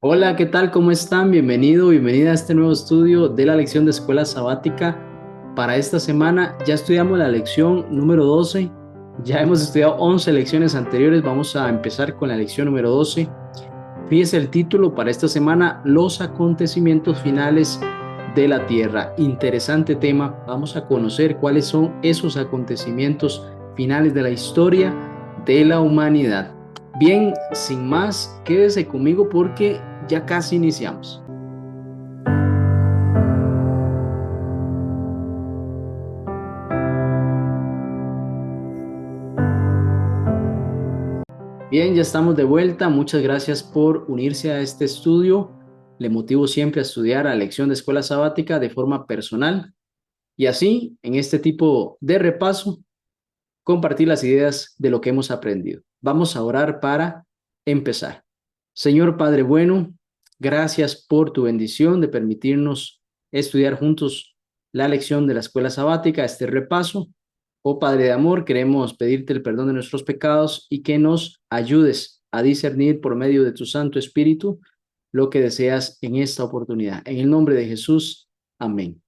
Hola, ¿qué tal? ¿Cómo están? Bienvenida a este nuevo estudio de la lección de escuela sabática. Para esta semana ya estudiamos la lección número 12. Ya hemos estudiado 11 lecciones anteriores. Vamos a empezar con la lección número 12. Fíjese el título para esta semana: Los acontecimientos finales de la Tierra. Interesante tema. Vamos a conocer cuáles son esos acontecimientos finales de la historia de la humanidad. Bien, sin más, quédese conmigo porque ya casi iniciamos. Bien, ya estamos de vuelta. Muchas gracias por unirse a este estudio. Le motivo siempre a estudiar a lección de escuela sabática de forma personal y así, en este tipo de repaso, compartir las ideas de lo que hemos aprendido. Vamos a orar para empezar. Señor Padre bueno, gracias por tu bendición de permitirnos estudiar juntos la lección de la escuela sabática, este repaso. Oh Padre de amor, queremos pedirte el perdón de nuestros pecados y que nos ayudes a discernir por medio de tu Santo Espíritu lo que deseas en esta oportunidad. En el nombre de Jesús, amén.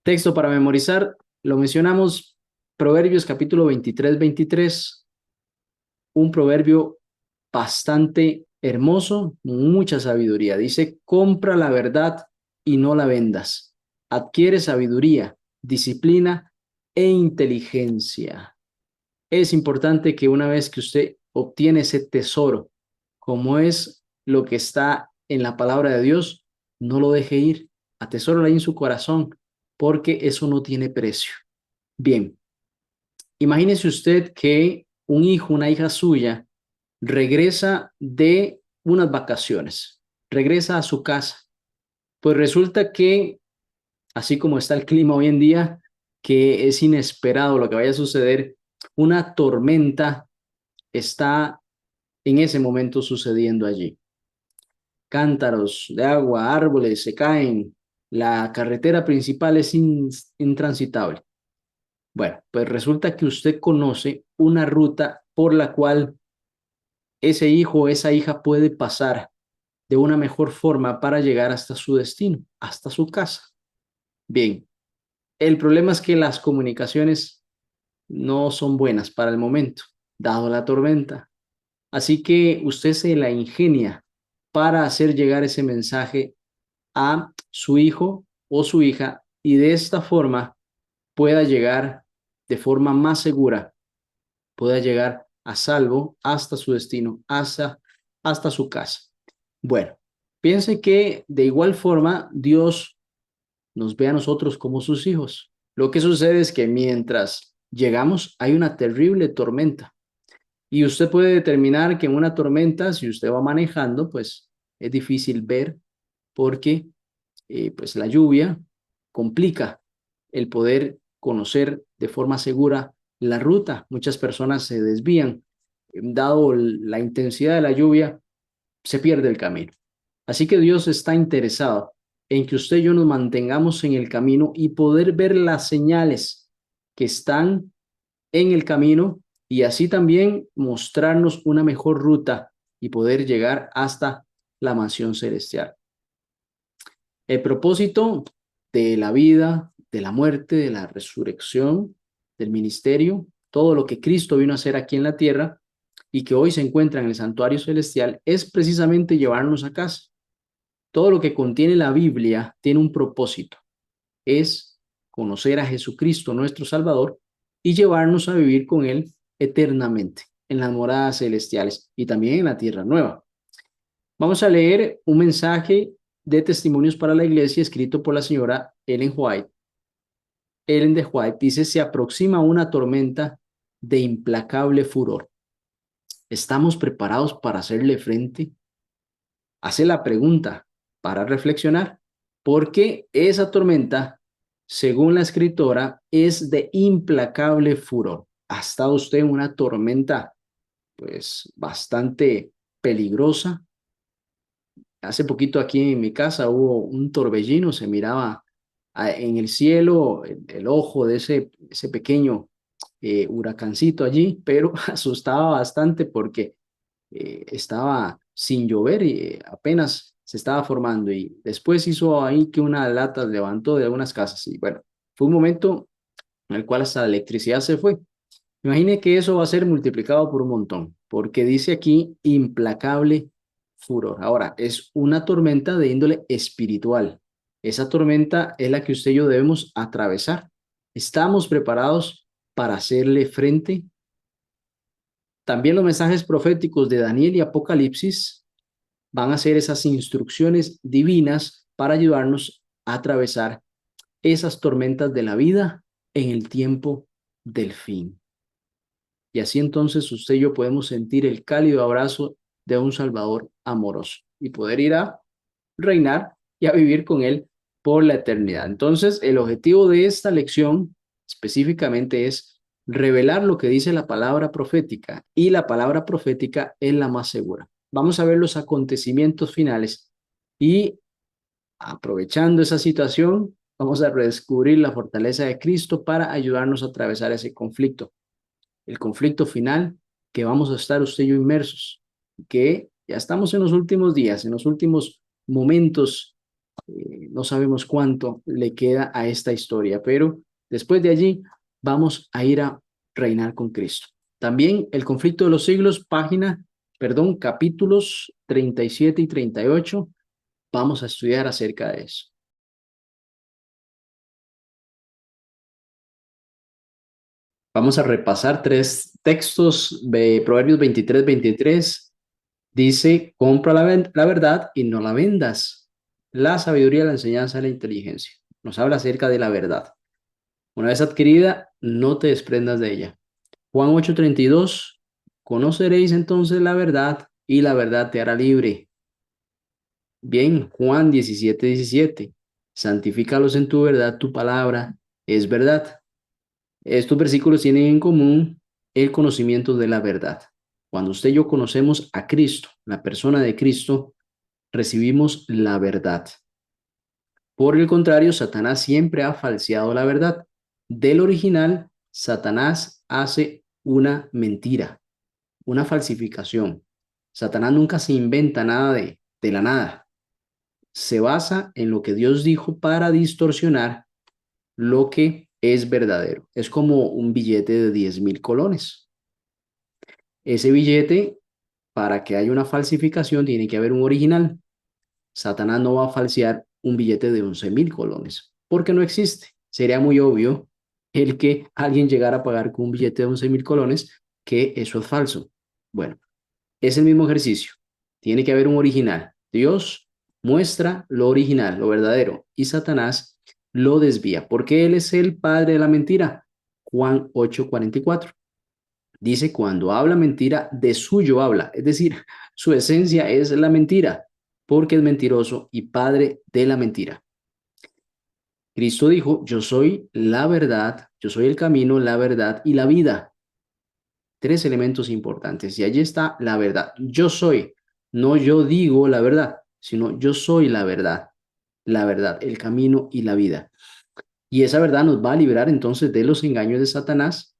Texto para memorizar, lo mencionamos, Proverbios capítulo 23, un proverbio bastante hermoso, mucha sabiduría. Dice: compra la verdad y no la vendas. Adquiere sabiduría, disciplina e inteligencia. Es importante que una vez que usted obtiene ese tesoro, como es lo que está en la palabra de Dios, no lo deje ir. Atesóralo ahí en su corazón, porque eso no tiene precio. Bien, imagínese usted que un hijo, una hija suya, regresa de unas vacaciones, regresa a su casa. Pues resulta que, así como está el clima hoy en día, que es inesperado lo que vaya a suceder, una tormenta está en ese momento sucediendo allí. Cántaros de agua, árboles se caen, la carretera principal es intransitable. Bueno, pues resulta que usted conoce una ruta por la cual ese hijo o esa hija puede pasar de una mejor forma para llegar hasta su destino, hasta su casa. Bien, el problema es que las comunicaciones no son buenas para el momento, dado la tormenta. Así que usted se la ingenia para hacer llegar ese mensaje a su hijo o su hija y de esta forma pueda llegar de forma más segura, pueda llegar a salvo hasta su destino, hasta su casa. Bueno, piense que de igual forma Dios nos ve a nosotros como sus hijos. Lo que sucede es que mientras llegamos hay una terrible tormenta y usted puede determinar que en una tormenta, si usted va manejando, pues es difícil ver porque pues la lluvia complica el poder conocer de forma segura la ruta. Muchas personas se desvían. Dado la intensidad de la lluvia, se pierde el camino. Así que Dios está interesado en que usted y yo nos mantengamos en el camino y poder ver las señales que están en el camino y así también mostrarnos una mejor ruta y poder llegar hasta la mansión celestial. El propósito de la vida, de la muerte, de la resurrección, del ministerio, todo lo que Cristo vino a hacer aquí en la tierra y que hoy se encuentra en el santuario celestial es precisamente llevarnos a casa. Todo lo que contiene la Biblia tiene un propósito, es conocer a Jesucristo, nuestro Salvador, y llevarnos a vivir con Él eternamente en las moradas celestiales y también en la tierra nueva. Vamos a leer un mensaje de testimonios para la iglesia escrito por la señora Ellen White. Ellen de White dice: se aproxima una tormenta de implacable furor. ¿Estamos preparados para hacerle frente? Hace la pregunta para reflexionar, porque esa tormenta, según la escritora, es de implacable furor. ¿Ha estado usted en una tormenta, pues, bastante peligrosa? Hace poquito aquí en mi casa hubo un torbellino, se miraba en el cielo el ojo de ese pequeño huracancito allí, pero asustaba bastante porque estaba sin llover y apenas se estaba formando y después hizo ahí que una lata levantó de algunas casas y bueno, fue un momento en el cual hasta la electricidad se fue. Imagine que eso va a ser multiplicado por un montón, porque dice aquí implacable furor. Ahora, es una tormenta de índole espiritual. Esa tormenta es la que usted y yo debemos atravesar. ¿Estamos preparados para hacerle frente? También los mensajes proféticos de Daniel y Apocalipsis van a ser esas instrucciones divinas para ayudarnos a atravesar esas tormentas de la vida en el tiempo del fin. Y así entonces usted y yo podemos sentir el cálido abrazo de un Salvador amoroso y poder ir a reinar y a vivir con Él por la eternidad. Entonces, el objetivo de esta lección específicamente es revelar lo que dice la palabra profética y la palabra profética es la más segura. Vamos a ver los acontecimientos finales y aprovechando esa situación, vamos a redescubrir la fortaleza de Cristo para ayudarnos a atravesar ese conflicto, el conflicto final que vamos a estar usted y yo inmersos, que ya estamos en los últimos días, en los últimos momentos, no sabemos cuánto le queda a esta historia, pero después de allí vamos a ir a reinar con Cristo. También el conflicto de los siglos, capítulos 37 y 38, vamos a estudiar acerca de eso. Vamos a repasar tres textos de Proverbios 23. Dice, compra la verdad y no la vendas. La sabiduría, la enseñanza, la inteligencia. Nos habla acerca de la verdad. Una vez adquirida, no te desprendas de ella. Juan 8:32, conoceréis entonces la verdad y la verdad te hará libre. Bien, Juan 17:17, santifícalos en tu verdad, tu palabra es verdad. Estos versículos tienen en común el conocimiento de la verdad. Cuando usted y yo conocemos a Cristo, la persona de Cristo, recibimos la verdad. Por el contrario, Satanás siempre ha falseado la verdad. Del original, Satanás hace una mentira, una falsificación. Satanás nunca se inventa nada de la nada. Se basa en lo que Dios dijo para distorsionar lo que es verdadero. Es como un billete de 10,000 colones. Ese billete, para que haya una falsificación, tiene que haber un original. Satanás no va a falsear un billete de 11,000 colones, porque no existe. Sería muy obvio el que alguien llegara a pagar con un billete de 11,000 colones que eso es falso. Bueno, es el mismo ejercicio. Tiene que haber un original. Dios muestra lo original, lo verdadero, y Satanás lo desvía, porque él es el padre de la mentira. Juan 8:44. Dice, cuando habla mentira, de suyo habla, es decir, su esencia es la mentira, porque es mentiroso y padre de la mentira. Cristo dijo, yo soy la verdad, yo soy el camino, la verdad y la vida. Tres elementos importantes y allí está la verdad. Yo soy, no yo digo la verdad, sino yo soy la verdad, el camino y la vida. Y esa verdad nos va a liberar entonces de los engaños de Satanás.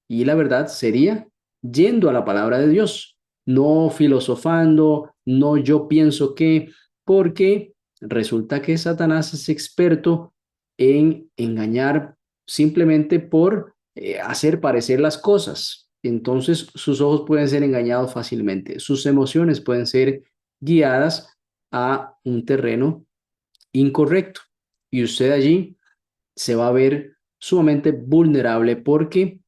Y la verdad sería yendo a la palabra de Dios, no filosofando, no yo pienso que, porque resulta que Satanás es experto en engañar simplemente por hacer parecer las cosas. Entonces sus ojos pueden ser engañados fácilmente, sus emociones pueden ser guiadas a un terreno incorrecto y usted allí se va a ver sumamente vulnerable porque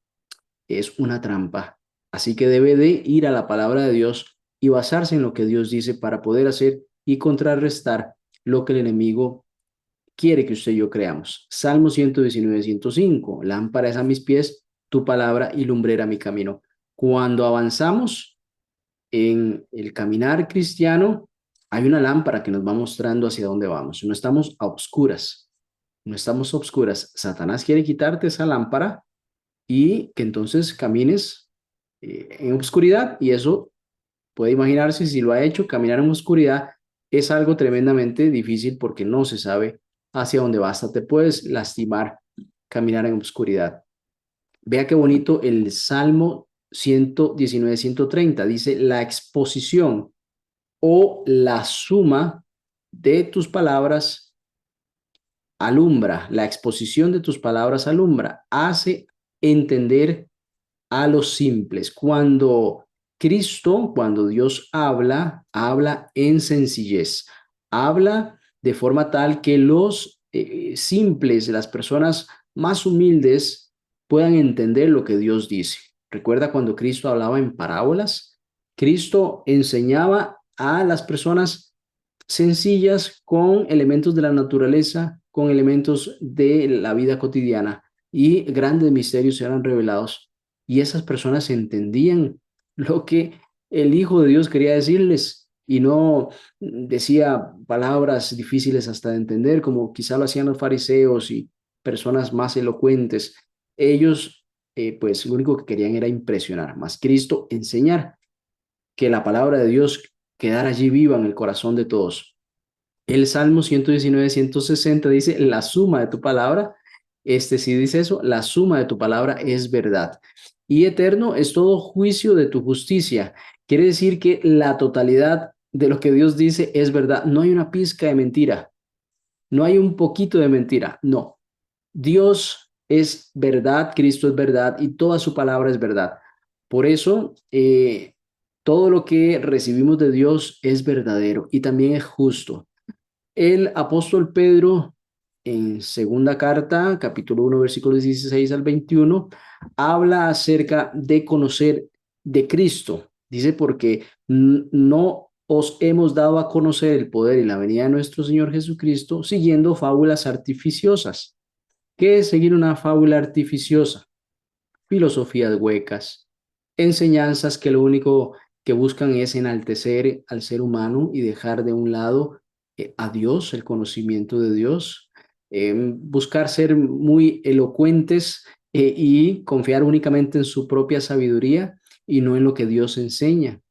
es una trampa. Así que debe de ir a la palabra de Dios y basarse en lo que Dios dice para poder hacer y contrarrestar lo que el enemigo quiere que usted y yo creamos. Salmo 119:105, lámpara es a mis pies tu palabra y lumbrera mi camino. Cuando avanzamos en el caminar cristiano, hay una lámpara que nos va mostrando hacia dónde vamos. No estamos a obscuras, no estamos a obscuras. Satanás quiere quitarte esa lámpara y que entonces camines en oscuridad y eso puede imaginarse si lo ha hecho, caminar en oscuridad es algo tremendamente difícil porque no se sabe hacia dónde vas, hasta te puedes lastimar caminar en oscuridad. Vea qué bonito el Salmo 119:130 dice la exposición o la suma de tus palabras alumbra, la exposición de tus palabras alumbra, hace entender a los simples. Cuando Dios habla, habla en sencillez, habla de forma tal que los simples, las personas más humildes, puedan entender lo que Dios dice. Recuerda cuando Cristo hablaba en parábolas, Cristo enseñaba a las personas sencillas con elementos de la naturaleza, con elementos de la vida cotidiana y grandes misterios eran revelados y esas personas entendían lo que el Hijo de Dios quería decirles y no decía palabras difíciles hasta de entender, como quizá lo hacían los fariseos y personas más elocuentes. Ellos, pues, lo único que querían era impresionar, más Cristo enseñar que la palabra de Dios quedara allí viva en el corazón de todos. El Salmo 119, 160 dice, la suma de tu palabra, este sí dice eso, la suma de tu palabra es verdad. Y eterno es todo juicio de tu justicia. Quiere decir que la totalidad de lo que Dios dice es verdad. No hay una pizca de mentira, no hay un poquito de mentira, no. Dios es verdad, Cristo es verdad y toda su palabra es verdad. Por eso, todo lo que recibimos de Dios es verdadero y también es justo. El apóstol Pedro, en segunda carta, capítulo 1, versículos 16 al 21, habla acerca de conocer de Cristo. Dice, porque no os hemos dado a conocer el poder y la venida de nuestro Señor Jesucristo siguiendo fábulas artificiosas. ¿Qué es seguir una fábula artificiosa? Filosofías huecas, enseñanzas que lo único que buscan es enaltecer al ser humano y dejar de un lado a Dios, el conocimiento de Dios, buscar ser muy elocuentes y confiar únicamente en su propia sabiduría y no en lo que Dios enseña.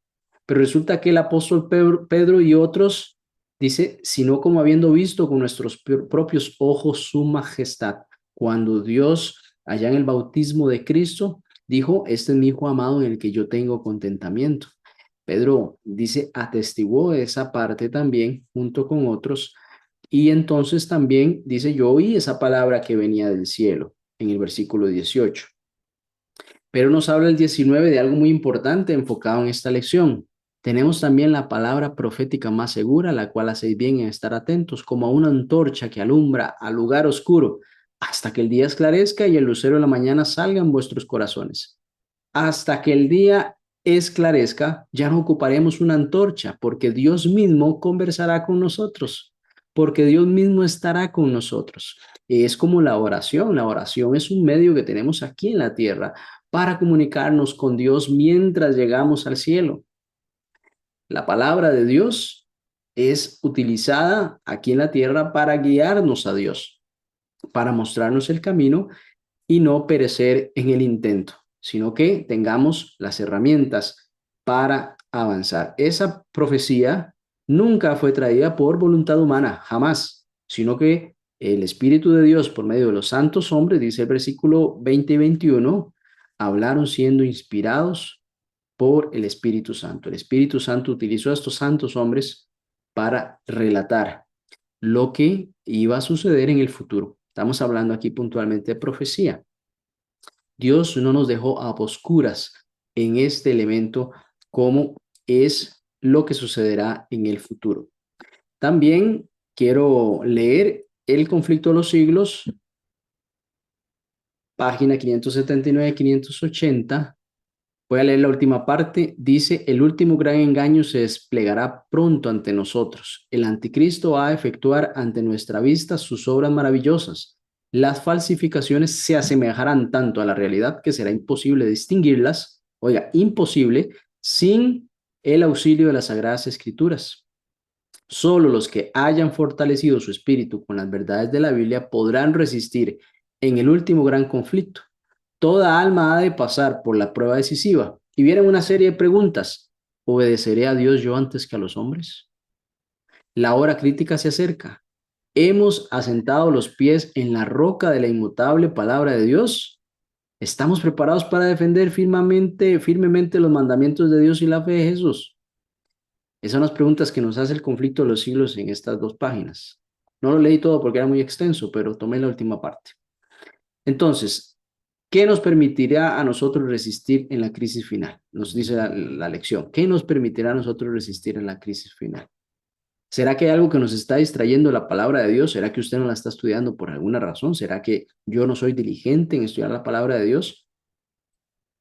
Pero resulta que el apóstol Pedro y otros dice, sino como habiendo visto con nuestros propios ojos su majestad, cuando Dios, allá en el bautismo de Cristo, dijo, este es mi hijo amado en el que yo tengo contentamiento. Pedro dice, atestiguó esa parte también junto con otros y entonces también dice, yo oí esa palabra que venía del cielo en el versículo 18. Pero nos habla el 19 de algo muy importante enfocado en esta lección. Tenemos también la palabra profética más segura, la cual hacéis bien en estar atentos, como a una antorcha que alumbra al lugar oscuro, hasta que el día esclarezca y el lucero de la mañana salga en vuestros corazones. Hasta que el día esclarezca, ya no ocuparemos una antorcha, porque Dios mismo conversará con nosotros, porque Dios mismo estará con nosotros. Es como la oración es un medio que tenemos aquí en la tierra para comunicarnos con Dios mientras llegamos al cielo. La palabra de Dios es utilizada aquí en la tierra para guiarnos a Dios, para mostrarnos el camino y no perecer en el intento, sino que tengamos las herramientas para avanzar. Esa profecía nunca fue traída por voluntad humana, jamás, sino que el Espíritu de Dios, por medio de los santos hombres, dice el versículo 20 y 21, hablaron siendo inspirados por el Espíritu Santo. El Espíritu Santo utilizó a estos santos hombres para relatar lo que iba a suceder en el futuro. Estamos hablando aquí puntualmente de profecía. Dios no nos dejó a oscuras en este elemento como es lo que sucederá en el futuro. También quiero leer El conflicto de los siglos, página 579 580. Voy a leer la última parte. Dice, el último gran engaño se desplegará pronto ante nosotros. El anticristo va a efectuar ante nuestra vista sus obras maravillosas. Las falsificaciones se asemejarán tanto a la realidad que será imposible distinguirlas, oiga, imposible, sin el auxilio de las Sagradas Escrituras. Solo los que hayan fortalecido su espíritu con las verdades de la Biblia podrán resistir en el último gran conflicto. Toda alma ha de pasar por la prueba decisiva. Y vienen una serie de preguntas. ¿Obedeceré a Dios yo antes que a los hombres? La hora crítica se acerca. ¿Hemos asentado los pies en la roca de la inmutable palabra de Dios? ¿Estamos preparados para defender firmemente los mandamientos de Dios y la fe de Jesús? Esas son las preguntas que nos hace el conflicto de los siglos en estas dos páginas. No lo leí todo porque era muy extenso, pero tomé la última parte. Entonces, ¿qué nos permitirá a nosotros resistir en la crisis final? Nos dice la lección. ¿Qué nos permitirá a nosotros resistir en la crisis final? ¿Será que hay algo que nos está distrayendo la palabra de Dios? ¿Será que usted no la está estudiando por alguna razón? ¿Será que yo no soy diligente en estudiar la palabra de Dios?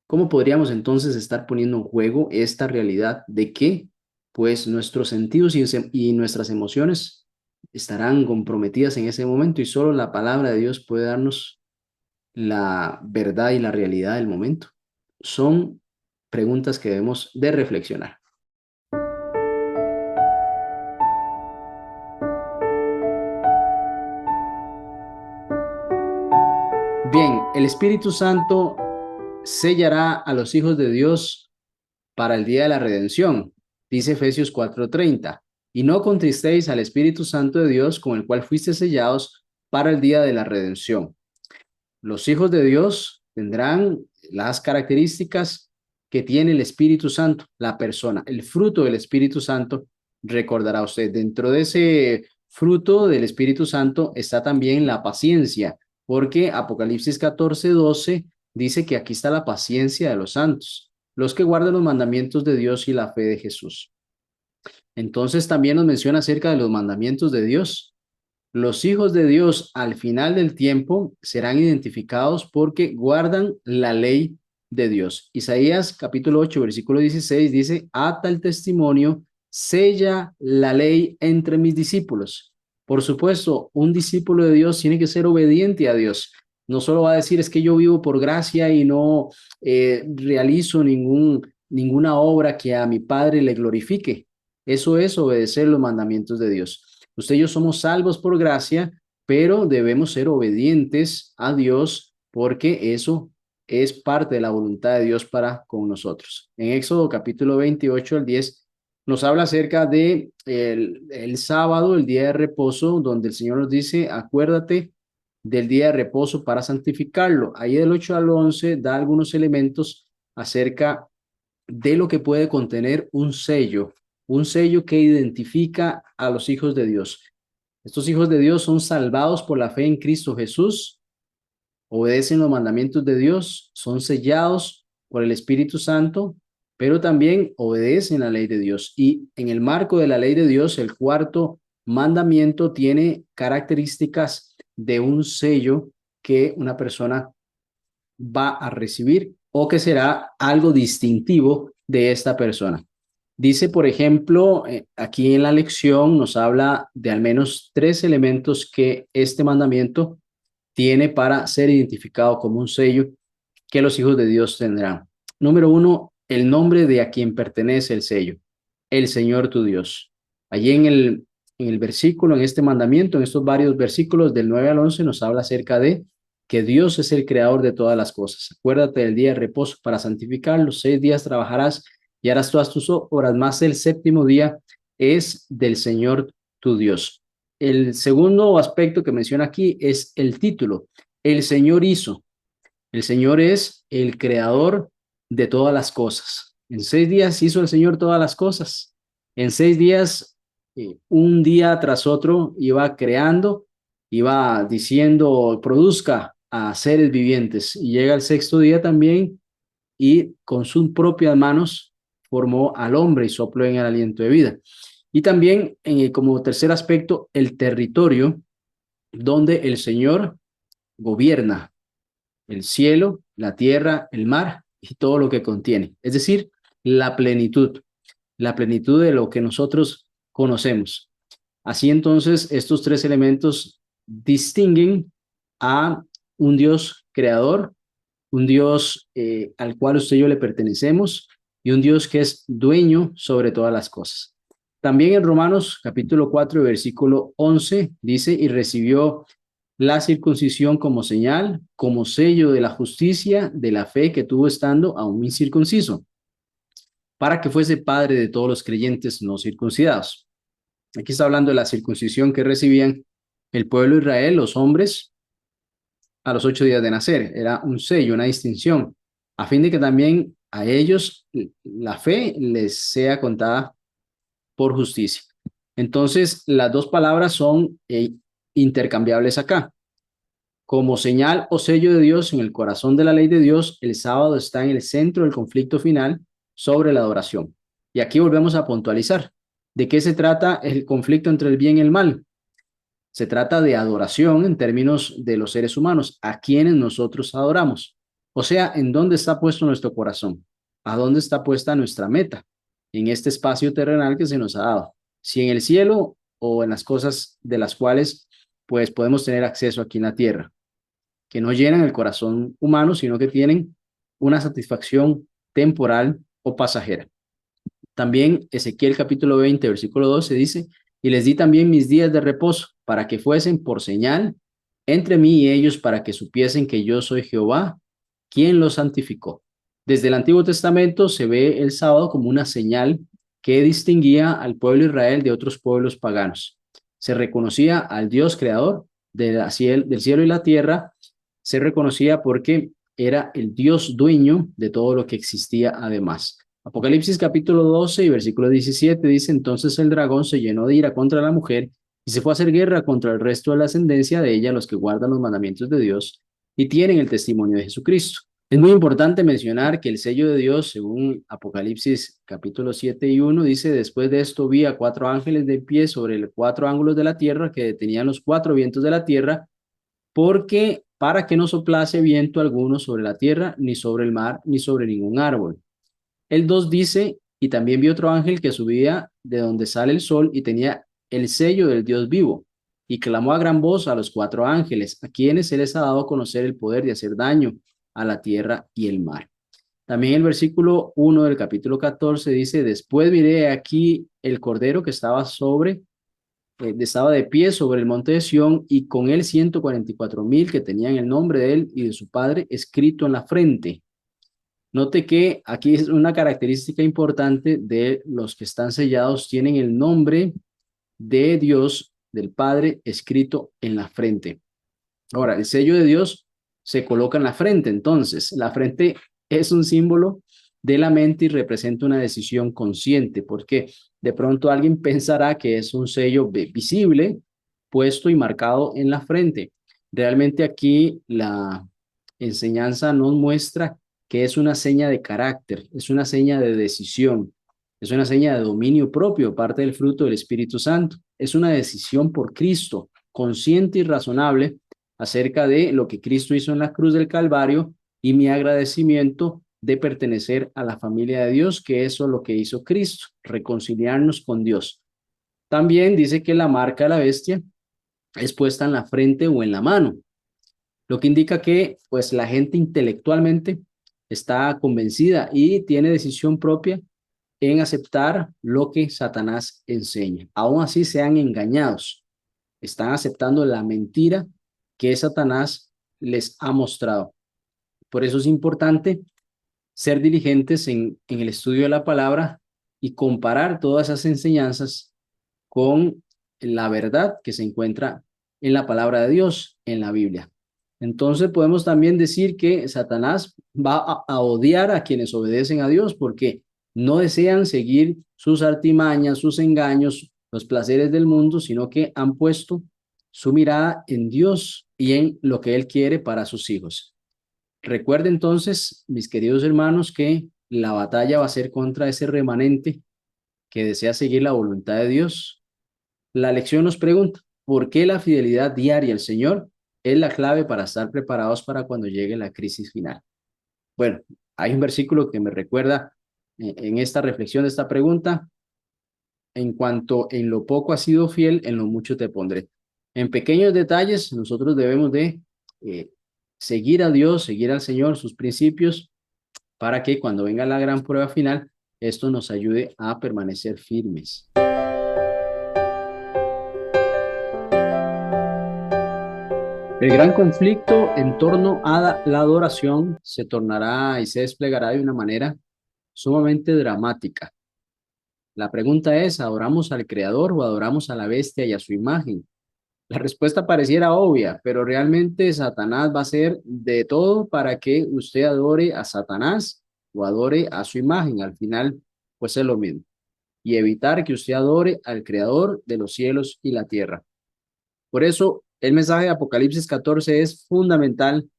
¿Cómo podríamos entonces estar poniendo en juego esta realidad de que, pues, nuestros sentidos y nuestras emociones estarán comprometidas en ese momento y solo la palabra de Dios puede darnos la verdad y la realidad del momento? Son preguntas que debemos de reflexionar. Bien, el Espíritu Santo sellará a los hijos de Dios para el día de la redención, dice Efesios 4:30, y no contristéis al Espíritu Santo de Dios con el cual fuiste sellados para el día de la redención. Los hijos de Dios tendrán las características que tiene el Espíritu Santo, la persona, el fruto del Espíritu Santo. Recordará usted, dentro de ese fruto del Espíritu Santo está también la paciencia, porque Apocalipsis 14:12 dice que aquí está la paciencia de los santos, los que guardan los mandamientos de Dios y la fe de Jesús. Entonces también nos menciona acerca de los mandamientos de Dios. Los hijos de Dios al final del tiempo serán identificados porque guardan la ley de Dios. Isaías capítulo 8, versículo 16 dice, ata el testimonio, sella la ley entre mis discípulos. Por supuesto, un discípulo de Dios tiene que ser obediente a Dios. No solo va a decir es que yo vivo por gracia y no realizo ninguna obra que a mi Padre le glorifique. Eso es obedecer los mandamientos de Dios. Usted y yo somos salvos por gracia, pero debemos ser obedientes a Dios porque eso es parte de la voluntad de Dios para con nosotros. En Éxodo capítulo 28 al 10 nos habla acerca de el sábado, el día de reposo, donde el Señor nos dice, acuérdate del día de reposo para santificarlo. Ahí del 8 al 11 da algunos elementos acerca de lo que puede contener un sello que identifica a los hijos de Dios. Estos hijos de Dios son salvados por la fe en Cristo Jesús, obedecen los mandamientos de Dios, son sellados por el Espíritu Santo, pero también obedecen la ley de Dios. Y en el marco de la ley de Dios, el cuarto mandamiento tiene características de un sello que una persona va a recibir o que será algo distintivo de esta persona. Dice, por ejemplo, aquí en la lección nos habla de al menos tres elementos que este mandamiento tiene para ser identificado como un sello que los hijos de Dios tendrán. Número uno, el nombre de a quien pertenece el sello, el Señor tu Dios. Allí en el versículo, en este mandamiento, en estos varios versículos del 9 al 11, nos habla acerca de que Dios es el creador de todas las cosas. Acuérdate del día de reposo para santificarlo. 6 días trabajarás y harás todas tus obras, más el séptimo día es del Señor tu Dios. El segundo aspecto que menciona aquí es el título. El Señor hizo. El Señor es el creador de todas las cosas. En 6 días hizo el Señor todas las cosas. En 6 días, un día tras otro, iba creando, iba diciendo, produzca a seres vivientes. Y llega el sexto día también y con sus propias manos formó al hombre y sopló en el aliento de vida. Y también, como tercer aspecto, el territorio donde el Señor gobierna el cielo, la tierra, el mar y todo lo que contiene. Es decir, la plenitud de lo que nosotros conocemos. Así entonces, estos tres elementos distinguen a un Dios creador, un Dios al cual usted y yo le pertenecemos y un Dios que es dueño sobre todas las cosas. También en Romanos capítulo 4, versículo 11 dice, y recibió la circuncisión como señal, como sello de la justicia, de la fe que tuvo estando aún incircunciso, para que fuese padre de todos los creyentes no circuncidados. Aquí está hablando de la circuncisión que recibían el pueblo de Israel, los hombres, a los 8 días de nacer. Era un sello, una distinción, a fin de que también a ellos la fe les sea contada por justicia. Entonces, las dos palabras son intercambiables acá. Como señal o sello de Dios en el corazón de la ley de Dios, el sábado está en el centro del conflicto final sobre la adoración. Y aquí volvemos a puntualizar. ¿De qué se trata el conflicto entre el bien y el mal? Se trata de adoración en términos de los seres humanos, a quienes nosotros adoramos. O sea, ¿en dónde está puesto nuestro corazón? ¿A dónde está puesta nuestra meta? En este espacio terrenal que se nos ha dado. Si en el cielo o en las cosas de las cuales pues podemos tener acceso aquí en la tierra, que no llenan el corazón humano, sino que tienen una satisfacción temporal o pasajera. También Ezequiel capítulo 20, versículo 12 dice, y les di también mis días de reposo para que fuesen por señal entre mí y ellos para que supiesen que yo soy Jehová, quien los santificó. Desde el Antiguo Testamento se ve el sábado como una señal que distinguía al pueblo de Israel de otros pueblos paganos. Se reconocía al Dios creador del cielo y la tierra, se reconocía porque era el Dios dueño de todo lo que existía además. Apocalipsis capítulo 12 y versículo 17 dice, entonces el dragón se llenó de ira contra la mujer y se fue a hacer guerra contra el resto de la ascendencia de ella, los que guardan los mandamientos de Dios y tienen el testimonio de Jesucristo. Es muy importante mencionar que el sello de Dios, según Apocalipsis capítulo 7 y 1, dice, después de esto vi a 4 ángeles de pie sobre los 4 ángulos de la tierra que detenían los 4 vientos de la tierra, porque para que no soplase viento alguno sobre la tierra, ni sobre el mar, ni sobre ningún árbol. El 2 dice, y también vi otro ángel que subía de donde sale el sol y tenía el sello del Dios vivo, y clamó a gran voz a los 4 ángeles, a quienes se les ha dado a conocer el poder de hacer daño a la tierra y el mar. También el versículo 1 del capítulo 14 dice, después miré aquí el cordero que estaba de pie sobre el monte de Sión y con él 144,000 que tenían el nombre de él y de su padre escrito en la frente. Note que aquí es una característica importante de los que están sellados, tienen el nombre de Dios, del Padre, escrito en la frente. Ahora, el sello de Dios se coloca en la frente, entonces, la frente es un símbolo de la mente y representa una decisión consciente, porque de pronto alguien pensará que es un sello visible, puesto y marcado en la frente. Realmente aquí la enseñanza nos muestra que es una seña de carácter, es una seña de decisión, es una seña de dominio propio, parte del fruto del Espíritu Santo. Es una decisión por Cristo, consciente y razonable acerca de lo que Cristo hizo en la cruz del Calvario y mi agradecimiento de pertenecer a la familia de Dios, que eso es lo que hizo Cristo, reconciliarnos con Dios. También dice que la marca de la bestia es puesta en la frente o en la mano, lo que indica que pues la gente intelectualmente está convencida y tiene decisión propia en aceptar lo que Satanás enseña. Aún así sean engañados, están aceptando la mentira que Satanás les ha mostrado. Por eso es importante ser diligentes en el estudio de la palabra y comparar todas esas enseñanzas con la verdad que se encuentra en la palabra de Dios, en la Biblia. Entonces podemos también decir que Satanás va a odiar a quienes obedecen a Dios porque no desean seguir sus artimañas, sus engaños, los placeres del mundo, sino que han puesto su mirada en Dios y en lo que Él quiere para sus hijos. Recuerde entonces, mis queridos hermanos, que la batalla va a ser contra ese remanente que desea seguir la voluntad de Dios. La lección nos pregunta, ¿por qué la fidelidad diaria al Señor es la clave para estar preparados para cuando llegue la crisis final? Bueno, hay un versículo que me recuerda en esta reflexión de esta pregunta, en cuanto en lo poco has sido fiel, en lo mucho te pondré. En pequeños detalles, nosotros debemos de eh, seguir a Dios, seguir al Señor, sus principios, para que cuando venga la gran prueba final, esto nos ayude a permanecer firmes. El gran conflicto en torno a la adoración se tornará y se desplegará de una manera sumamente dramática. La pregunta es, ¿adoramos al Creador o adoramos a la bestia y a su imagen? La respuesta pareciera obvia, pero realmente Satanás va a hacer de todo para que usted adore a Satanás o adore a su imagen. Al final, pues es lo mismo. y evitar que usted adore al Creador de los cielos y la tierra. Por eso, el mensaje de Apocalipsis 14 es fundamental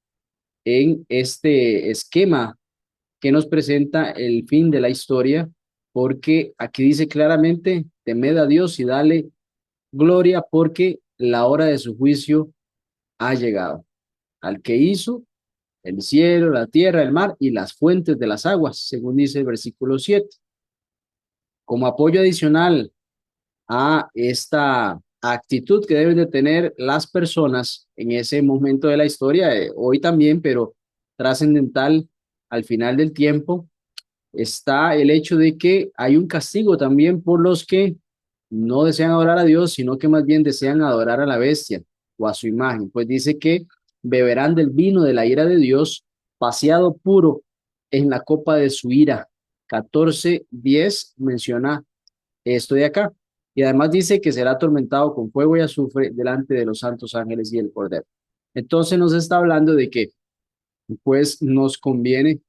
en este esquema que nos presenta el fin de la historia, porque aquí dice claramente, temed a Dios y dale gloria porque la hora de su juicio ha llegado. Al que hizo el cielo, la tierra, el mar y las fuentes de las aguas, según dice el versículo 7. Como apoyo adicional a esta actitud que deben de tener las personas en ese momento de la historia, hoy también, pero trascendental al final del tiempo, está el hecho de que hay un castigo también por los que no desean adorar a Dios, sino que más bien desean adorar a la bestia o a su imagen. Pues dice que beberán del vino de la ira de Dios, paseado puro en la copa de su ira. 14:10 menciona esto de acá. Y además dice que será atormentado con fuego y azufre delante de los santos ángeles y el Cordero. Entonces nos está hablando de que pues nos conviene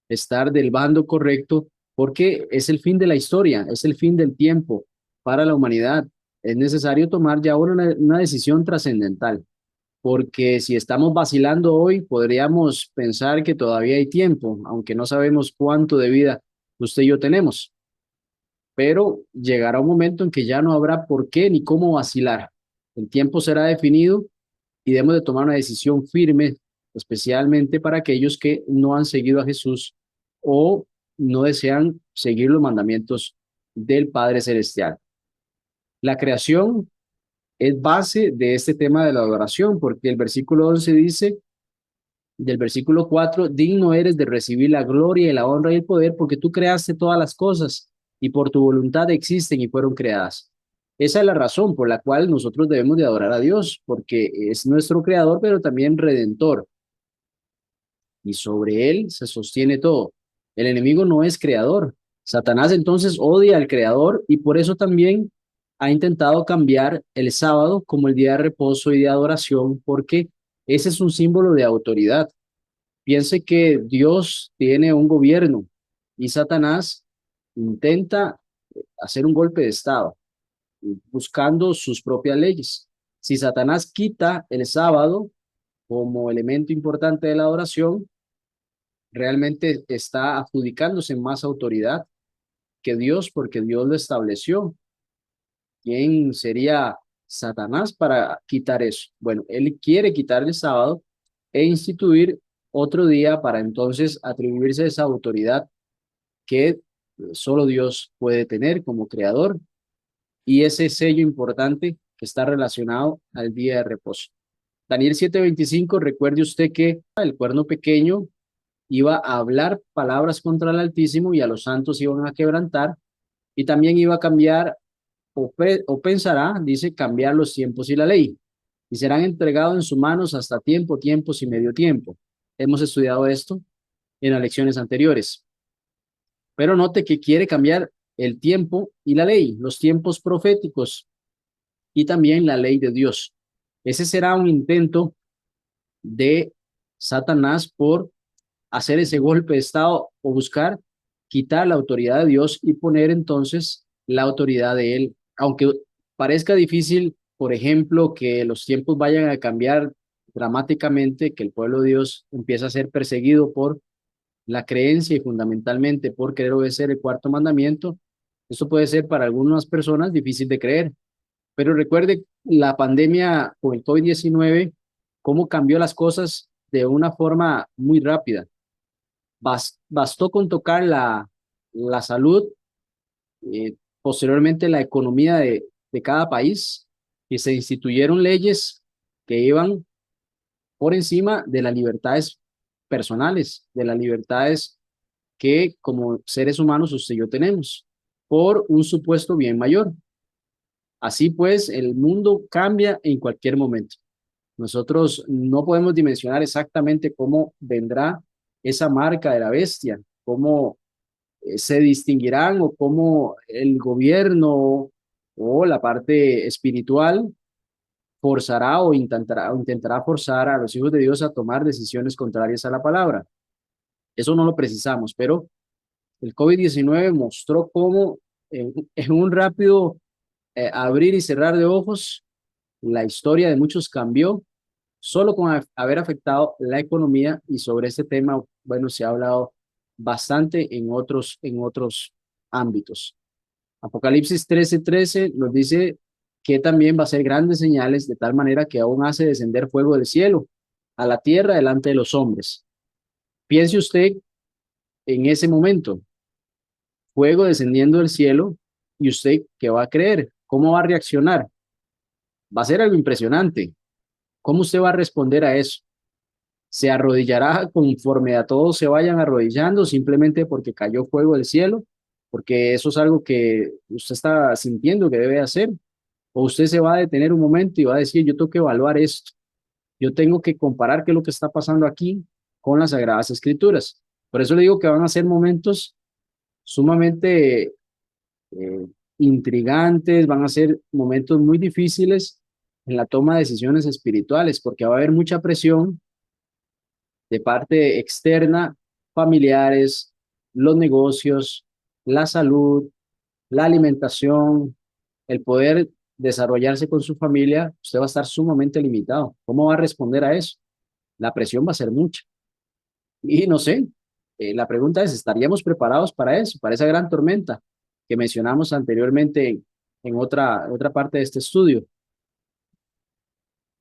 estar del bando correcto porque es el fin de la historia, es el fin del tiempo para la humanidad. Es necesario tomar ya ahora una decisión trascendental, porque si estamos vacilando hoy, podríamos pensar que todavía hay tiempo, aunque no sabemos cuánto de vida usted y yo tenemos, pero llegará un momento en que ya no habrá por qué ni cómo vacilar. El tiempo será definido y debemos de tomar una decisión firme, especialmente para aquellos que no han seguido a Jesús o no desean seguir los mandamientos del Padre Celestial. La creación es base de este tema de la adoración, porque el versículo 11 dice, del versículo 4, digno eres de recibir la gloria y la honra y el poder, porque tú creaste todas las cosas y por tu voluntad existen y fueron creadas. Esa es la razón por la cual nosotros debemos de adorar a Dios, porque es nuestro creador, pero también redentor, y sobre él se sostiene todo. El enemigo no es creador. Satanás entonces odia al creador y por eso también ha intentado cambiar el sábado como el día de reposo y de adoración, porque ese es un símbolo de autoridad. Piense que Dios tiene un gobierno y Satanás intenta hacer un golpe de estado buscando sus propias leyes. Si Satanás quita el sábado como elemento importante de la adoración, realmente está adjudicándose más autoridad que Dios porque Dios lo estableció. ¿Quién sería Satanás para quitar eso? Bueno, él quiere quitar el sábado e instituir otro día para entonces atribuirse esa autoridad que solo Dios puede tener como creador y ese sello importante que está relacionado al día de reposo. Daniel 7:25, recuerde usted que el cuerno pequeño iba a hablar palabras contra el Altísimo y a los santos iban a quebrantar y también iba a cambiar o pensará, dice, cambiar los tiempos y la ley y serán entregados en sus manos hasta tiempo, tiempos y medio tiempo. Hemos estudiado esto en las lecciones anteriores, pero note que quiere cambiar el tiempo y la ley, los tiempos proféticos y también la ley de Dios. Ese será un intento de Satanás por hacer ese golpe de Estado o buscar quitar la autoridad de Dios y poner entonces la autoridad de Él. Aunque parezca difícil, por ejemplo, que los tiempos vayan a cambiar dramáticamente, que el pueblo de Dios empiece a ser perseguido por la creencia y fundamentalmente por querer obedecer el cuarto mandamiento, eso puede ser para algunas personas difícil de creer. Pero recuerde la pandemia con el COVID-19, cómo cambió las cosas de una forma muy rápida. Bastó con tocar la salud, posteriormente la economía de cada país, y se instituyeron leyes que iban por encima de las libertades personales, de las libertades que como seres humanos usted y yo tenemos, por un supuesto bien mayor. Así pues, el mundo cambia en cualquier momento. Nosotros no podemos dimensionar exactamente cómo vendrá esa marca de la bestia, cómo se distinguirán o cómo el gobierno o la parte espiritual forzará o intentará forzar a los hijos de Dios a tomar decisiones contrarias a la palabra. Eso no lo precisamos, pero el COVID-19 mostró cómo en un rápido abrir y cerrar de ojos, la historia de muchos cambió solo con haber afectado la economía, y sobre este tema, bueno, se ha hablado bastante en otros ámbitos. Apocalipsis 13:13 nos dice que también va a ser grandes señales, de tal manera que aún hace descender fuego del cielo a la tierra delante de los hombres. Piense usted en ese momento, fuego descendiendo del cielo, y usted, ¿qué va a creer? ¿Cómo va a reaccionar? Va a ser algo impresionante. ¿Cómo usted va a responder a eso? ¿Se arrodillará conforme a todos se vayan arrodillando simplemente porque cayó fuego del cielo? Porque eso es algo que usted está sintiendo que debe hacer. ¿O usted se va a detener un momento y va a decir, yo tengo que evaluar esto? Yo tengo que comparar qué es lo que está pasando aquí con las Sagradas Escrituras. Por eso le digo que van a ser momentos sumamente eh, intrigantes, van a ser momentos muy difíciles en la toma de decisiones espirituales, porque va a haber mucha presión de parte externa, familiares, los negocios, la salud, la alimentación, el poder desarrollarse con su familia. Usted va a estar sumamente limitado. ¿Cómo va a responder a eso? La presión va a ser mucha. Y no sé, la pregunta es, ¿estaríamos preparados para eso, para esa gran tormenta que mencionamos anteriormente en otra parte de este estudio?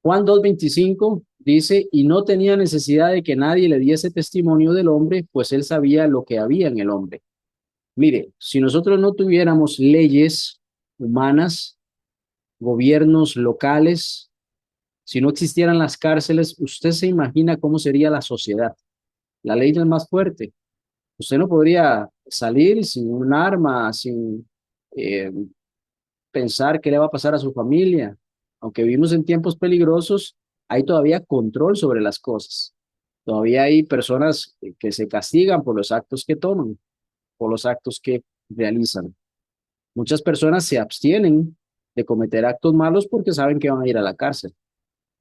Juan 2:25 dice, y no tenía necesidad de que nadie le diese testimonio del hombre, pues él sabía lo que había en el hombre. Mire, si nosotros no tuviéramos leyes humanas, gobiernos locales, si no existieran las cárceles, usted se imagina cómo sería la sociedad. La ley es más fuerte. Usted no podría salir sin un arma, sin eh, pensar qué le va a pasar a su familia. Aunque vivimos en tiempos peligrosos, hay todavía control sobre las cosas. Todavía hay personas que se castigan por los actos que toman, por los actos que realizan. Muchas personas se abstienen de cometer actos malos porque saben que van a ir a la cárcel.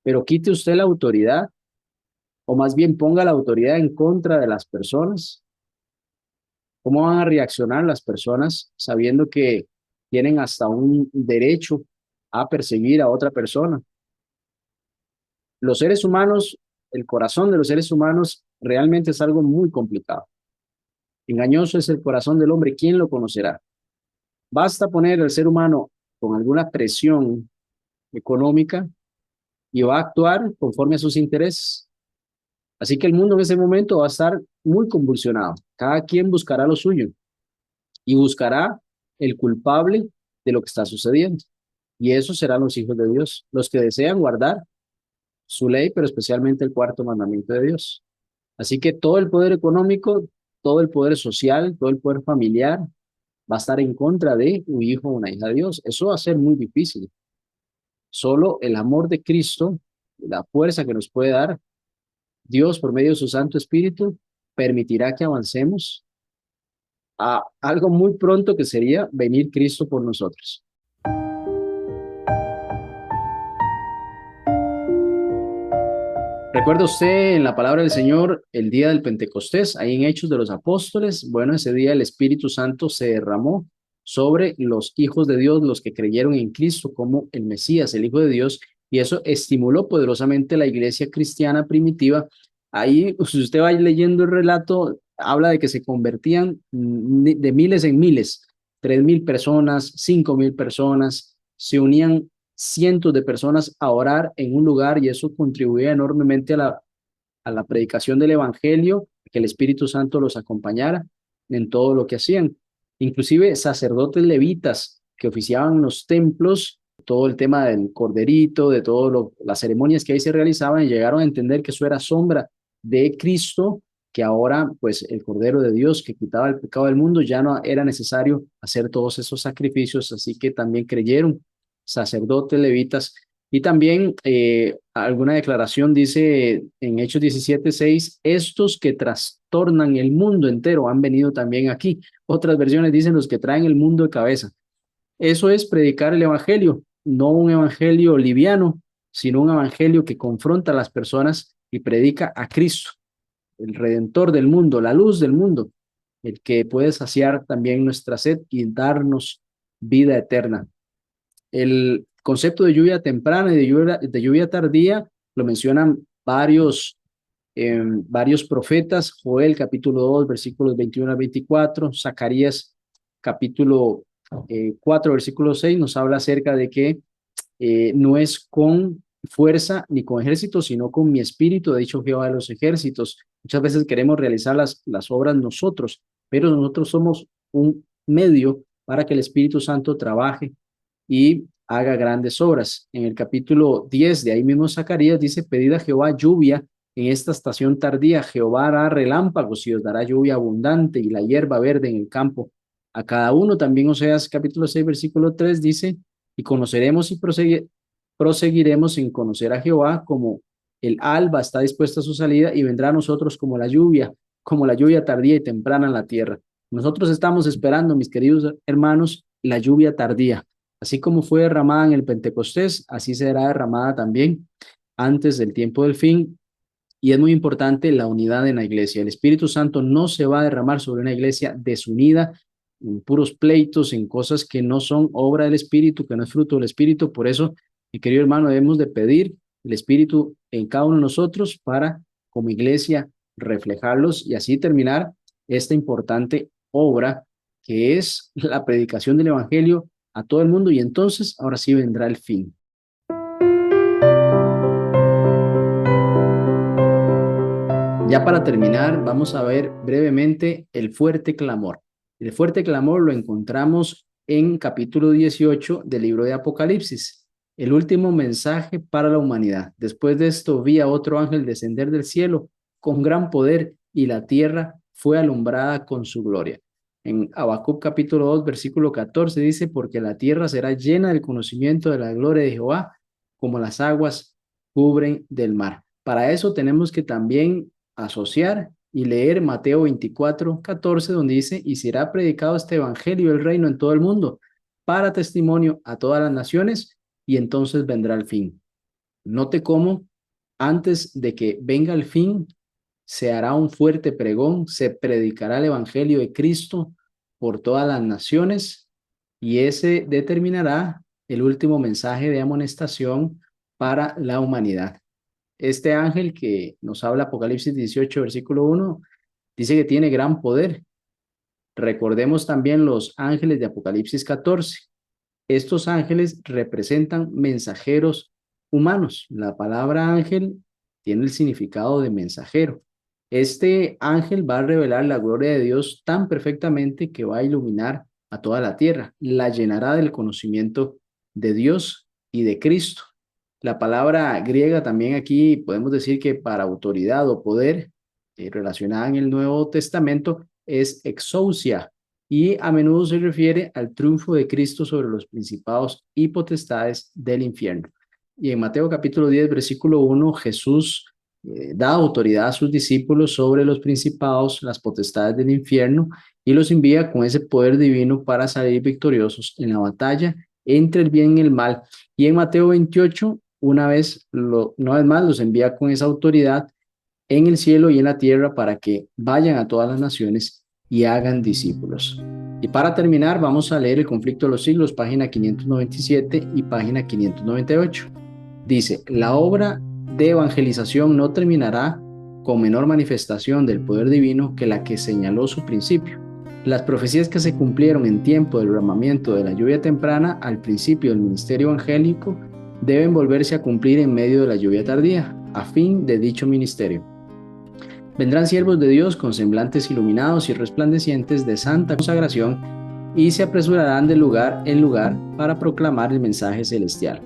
Pero quite usted la autoridad, o más bien ponga la autoridad en contra de las personas. ¿Cómo van a reaccionar las personas sabiendo que tienen hasta un derecho a perseguir a otra persona? Los seres humanos, el corazón de los seres humanos realmente es algo muy complicado. Engañoso es el corazón del hombre, ¿quién lo conocerá? Basta poner al ser humano con alguna presión económica y va a actuar conforme a sus intereses. Así que el mundo en ese momento va a estar muy convulsionado. Cada quien buscará lo suyo y buscará el culpable de lo que está sucediendo. Y esos serán los hijos de Dios, los que desean guardar su ley, pero especialmente el cuarto mandamiento de Dios. Así que todo el poder económico, todo el poder social, todo el poder familiar va a estar en contra de un hijo o una hija de Dios. Eso va a ser muy difícil. Solo el amor de Cristo, la fuerza que nos puede dar Dios por medio de su Santo Espíritu, permitirá que avancemos a algo muy pronto, que sería venir Cristo por nosotros. ¿Recuerda usted en la palabra del Señor el día del Pentecostés, ahí en Hechos de los Apóstoles? Bueno, ese día el Espíritu Santo se derramó sobre los hijos de Dios, los que creyeron en Cristo como el Mesías, el Hijo de Dios, y eso estimuló poderosamente la iglesia cristiana primitiva. Ahí, si usted va leyendo el relato, habla de que se convertían de miles en miles, 3,000 personas, 5,000 personas, se unían cientos de personas a orar en un lugar, y eso contribuía enormemente a la predicación del Evangelio, que el Espíritu Santo los acompañara en todo lo que hacían. Inclusive sacerdotes levitas que oficiaban en los templos, todo el tema del corderito, de todas las ceremonias que ahí se realizaban, y llegaron a entender que eso era sombra de Cristo, que ahora pues el Cordero de Dios que quitaba el pecado del mundo, ya no era necesario hacer todos esos sacrificios, así que también creyeron sacerdotes levitas. Y también alguna declaración dice en Hechos 17:6, estos que trastornan el mundo entero han venido también aquí. Otras versiones dicen los que traen el mundo de cabeza. Eso es predicar el evangelio, no un evangelio liviano, sino un evangelio que confronta a las personas y predica a Cristo, el redentor del mundo, la luz del mundo, el que puede saciar también nuestra sed y darnos vida eterna. El concepto de lluvia temprana y de lluvia tardía lo mencionan varios profetas: Joel capítulo 2 versículos 21 al 24, Zacarías capítulo 4 versículo 6 nos habla acerca de que no es con fuerza ni con ejército, sino con mi espíritu, ha dicho Jehová de los ejércitos. Muchas veces queremos realizar las obras nosotros, pero nosotros somos un medio para que el Espíritu Santo trabaje y haga grandes obras. En el capítulo 10 de ahí mismo Zacarías dice: pedid a Jehová lluvia en esta estación tardía, Jehová hará relámpagos y os dará lluvia abundante y la hierba verde en el campo. A cada uno también Oseas capítulo 6 versículo 3 dice: y conoceremos y proseguiremos en conocer a Jehová, como el alba está dispuesta a su salida, y vendrá a nosotros como la lluvia tardía y temprana en la tierra. Nosotros estamos esperando, mis queridos hermanos, la lluvia tardía. Así como fue derramada en el Pentecostés, así será derramada también antes del tiempo del fin. Y es muy importante la unidad en la iglesia. El Espíritu Santo no se va a derramar sobre una iglesia desunida, en puros pleitos, en cosas que no son obra del Espíritu, que no es fruto del Espíritu. Por eso, mi querido hermano, debemos de pedir el Espíritu en cada uno de nosotros para, como iglesia, reflejarlos y así terminar esta importante obra que es la predicación del Evangelio a todo el mundo. Y entonces, ahora sí vendrá el fin. Ya para terminar, vamos a ver brevemente el fuerte clamor. El fuerte clamor lo encontramos en capítulo 18 del libro de Apocalipsis, el último mensaje para la humanidad. Después de esto vi a otro ángel descender del cielo con gran poder, y la tierra fue alumbrada con su gloria. En Habacuc capítulo 2 versículo 14 dice: porque la tierra será llena del conocimiento de la gloria de Jehová, como las aguas cubren del mar. Para eso tenemos que también asociar y leer Mateo 24:14, donde dice: y será predicado este evangelio del reino en todo el mundo para testimonio a todas las naciones, y entonces vendrá el fin. Note cómo antes de que venga el fin se hará un fuerte pregón, se predicará el evangelio de Cristo por todas las naciones, y ese determinará el último mensaje de amonestación para la humanidad. Este ángel que nos habla Apocalipsis 18, versículo 1, dice que tiene gran poder. Recordemos también los ángeles de Apocalipsis 14. Estos ángeles representan mensajeros humanos. La palabra ángel tiene el significado de mensajero. Este ángel va a revelar la gloria de Dios tan perfectamente que va a iluminar a toda la tierra, la llenará del conocimiento de Dios y de Cristo. La palabra griega también aquí podemos decir que para autoridad o poder, relacionada en el Nuevo Testamento, es exousia, y a menudo se refiere al triunfo de Cristo sobre los principados y potestades del infierno. Y en Mateo capítulo 10, versículo 1, Jesús da autoridad a sus discípulos sobre los principados, las potestades del infierno, y los envía con ese poder divino para salir victoriosos en la batalla entre el bien y el mal. Y en Mateo 28, una vez más, los envía con esa autoridad en el cielo y en la tierra para que vayan a todas las naciones y hagan discípulos. Y para terminar, vamos a leer El conflicto de los siglos, página 597 y página 598. Dice: la obra de evangelización no terminará con menor manifestación del poder divino que la que señaló su principio. Las profecías que se cumplieron en tiempo del derramamiento de la lluvia temprana al principio del ministerio evangélico deben volverse a cumplir en medio de la lluvia tardía, a fin de dicho ministerio. Vendrán siervos de Dios con semblantes iluminados y resplandecientes de santa consagración, y se apresurarán de lugar en lugar para proclamar el mensaje celestial.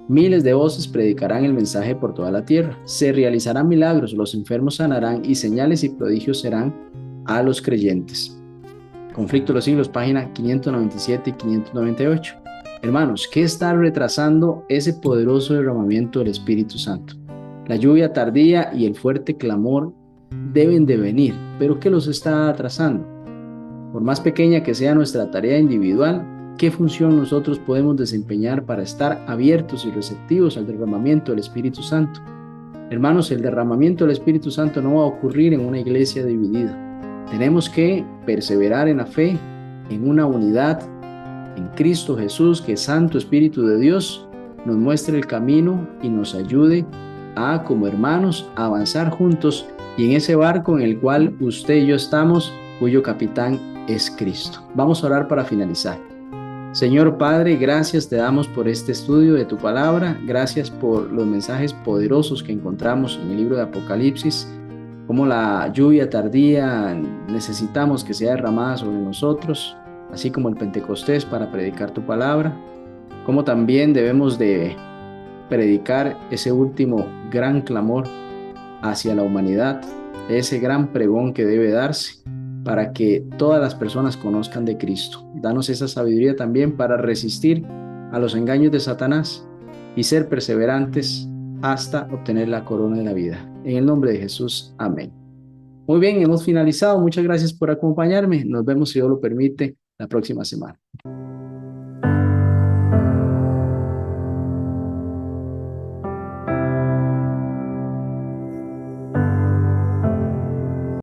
Miles de voces predicarán el mensaje por toda la tierra. Se realizarán milagros, los enfermos sanarán, y señales y prodigios serán a los creyentes. Conflicto de los siglos, página 597 y 598. Hermanos, ¿qué está retrasando ese poderoso derramamiento del Espíritu Santo? La lluvia tardía y el fuerte clamor deben de venir, pero ¿qué los está atrasando? Por más pequeña que sea nuestra tarea individual, ¿qué función nosotros podemos desempeñar para estar abiertos y receptivos al derramamiento del Espíritu Santo? Hermanos, el derramamiento del Espíritu Santo no va a ocurrir en una iglesia dividida. Tenemos que perseverar en la fe, en una unidad, en Cristo Jesús, que Santo Espíritu de Dios nos muestre el camino y nos ayude a, como hermanos, a avanzar juntos y en ese barco en el cual usted y yo estamos, cuyo capitán es Cristo. Vamos a orar para finalizar. Señor Padre, gracias te damos por este estudio de tu palabra, gracias por los mensajes poderosos que encontramos en el libro de Apocalipsis, como la lluvia tardía necesitamos que sea derramada sobre nosotros, así como el Pentecostés para predicar tu palabra, como también debemos de predicar ese último gran clamor hacia la humanidad, ese gran pregón que debe darse para que todas las personas conozcan de Cristo. Danos esa sabiduría también para resistir a los engaños de Satanás y ser perseverantes hasta obtener la corona de la vida. En el nombre de Jesús, amén. Muy bien, hemos finalizado. Muchas gracias por acompañarme. Nos vemos, si Dios lo permite, la próxima semana.